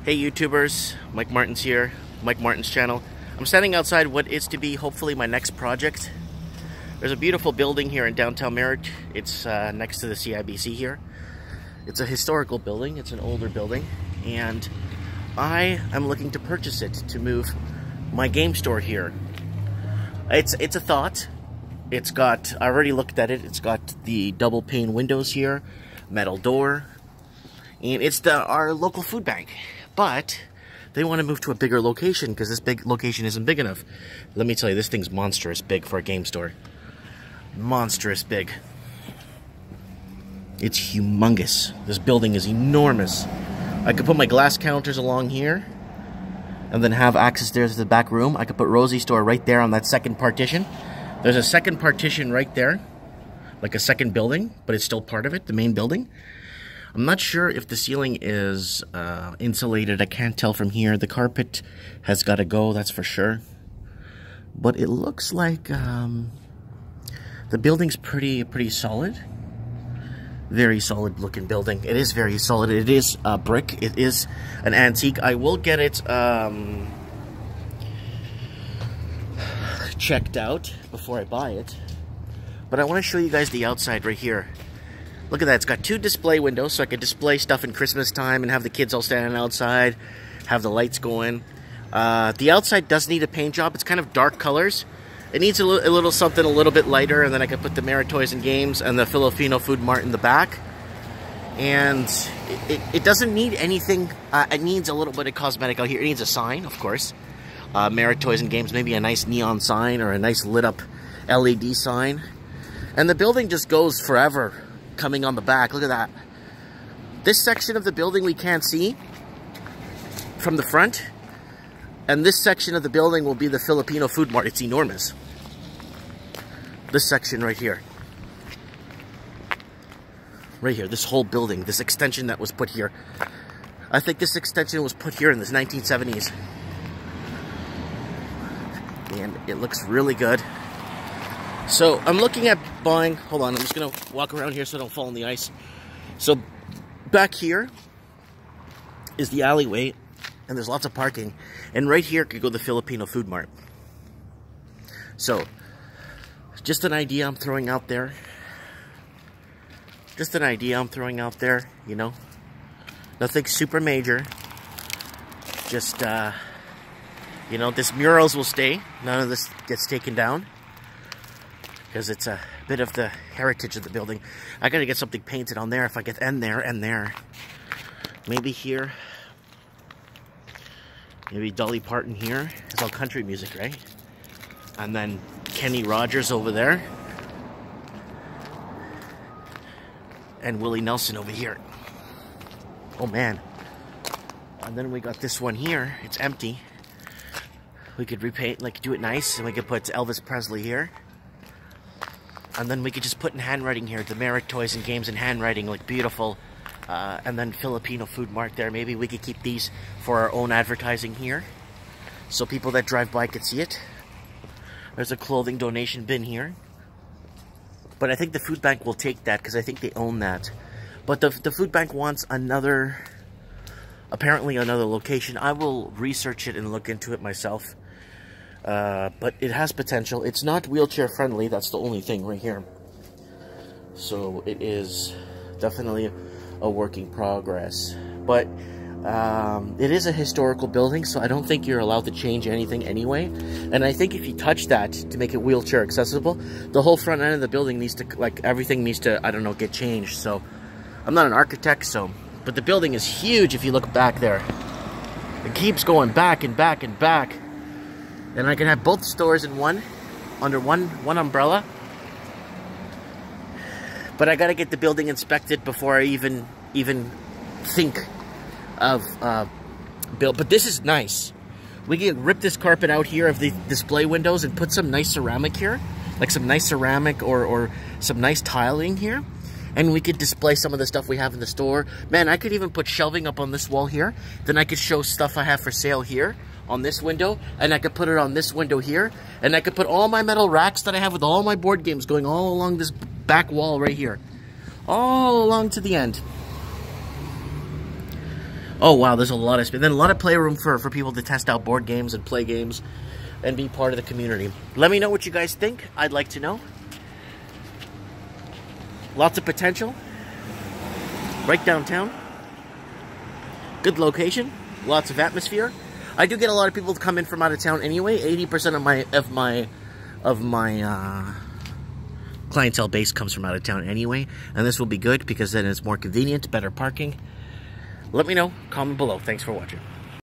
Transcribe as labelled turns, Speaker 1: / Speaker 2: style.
Speaker 1: Hey YouTubers, Mike Martin's here, Mike Martin's channel. I'm standing outside what is to be hopefully my next project. There's a beautiful building here in downtown Merritt. It's next to the CIBC here. It's a historical building, it's an older building, and I am looking to purchase it to move my game store here. It's a thought. It's got, I already looked at it, it's got the double pane windows here, metal door, and it's our local food bank. But they want to move to a bigger location because this big location isn't big enough. Let me tell you, this thing's monstrous big for a game store. Monstrous big. It's humongous. This building is enormous. I could put my glass counters along here and then have access there to the back room. I could put Rosie's store right there on that second partition. There's a second partition right there, like a second building, but it's still part of it, the main building. I'm not sure if the ceiling is insulated. I can't tell from here. The carpet has got to go, that's for sure. But it looks like the building's pretty solid. Very solid looking building. It is very solid. It is brick. It is an antique. I will get it checked out before I buy it. But I want to show you guys the outside right here. Look at that, it's got two display windows, so I could display stuff in Christmas time and have the kids all standing outside, have the lights going. The outside does need a paint job. It's kind of dark colors. It needs a little something a little bit lighter, and then I could put the Merritt Toys and Games and the Filipino Food Mart in the back. And it doesn't need anything. It needs a little bit of cosmetic out here. It needs a sign, of course. Merritt Toys and Games, maybe a nice neon sign or a nice lit up LED sign. And the building just goes forever. Coming on the back, look at that. This section of the building we can't see from the front, and this section of the building will be the Filipino Food Mart. It's enormous. This section right here, this whole building, this extension that was put here. I think this extension was put here in the 1970s, and it looks really good. So I'm looking at buying, hold on, I'm just going to walk around here so I don't fall in the ice. So back here is the alleyway, and there's lots of parking. And right here could go the Filipino Food Mart. So, just an idea I'm throwing out there. Just an idea I'm throwing out there, you know. Nothing super major. Just, you know, this murals will stay. None of this gets taken down, because it's a bit of the heritage of the building. I gotta get something painted on there if I get, and there. Maybe here. Maybe Dolly Parton here. It's all country music, right? And then Kenny Rogers over there. And Willie Nelson over here. Oh man. And then we got this one here. It's empty. We could repaint, like do it nice, and we could put Elvis Presley here. And then we could just put in handwriting here, the Merritt Toys and Games in handwriting, like beautiful. And then Filipino Food Mart there. Maybe we could keep these for our own advertising here, so people that drive by could see it. There's a clothing donation bin here. But I think the food bank will take that, because I think they own that. But the food bank wants apparently another location. I will research it and look into it myself. But it has potential. It's not wheelchair friendly, that's the only thing right here. So it is definitely a work in progress. But it is a historical building, so I don't think you're allowed to change anything anyway. And I think if you touch that to make it wheelchair accessible, the whole front end of the building needs to, like, everything needs to, I don't know, get changed. So I'm not an architect, so, but the building is huge if you look back there. It keeps going back and back and back. And I can have both stores in under one umbrella. But I gotta get the building inspected before I even think of build. But this is nice. We can rip this carpet out here of the display windows and put some nice ceramic here, like some nice ceramic or some nice tiling here. And we could display some of the stuff we have in the store. Man, I could even put shelving up on this wall here. Then I could show stuff I have for sale here on this window, and I could put it on this window here, and I could put all my metal racks that I have with all my board games going all along this back wall right here, all along to the end. Oh wow, there's a lot of space. Then a lot of playroom for people to test out board games and play games and be part of the community. Let me know what you guys think. I'd like to know. Lots of potential. Right downtown. Good location. Lots of atmosphere. I do get a lot of people to come in from out of town anyway. 80% of my clientele base comes from out of town anyway, and this will be good because then it's more convenient, better parking. Let me know. Comment below. Thanks for watching.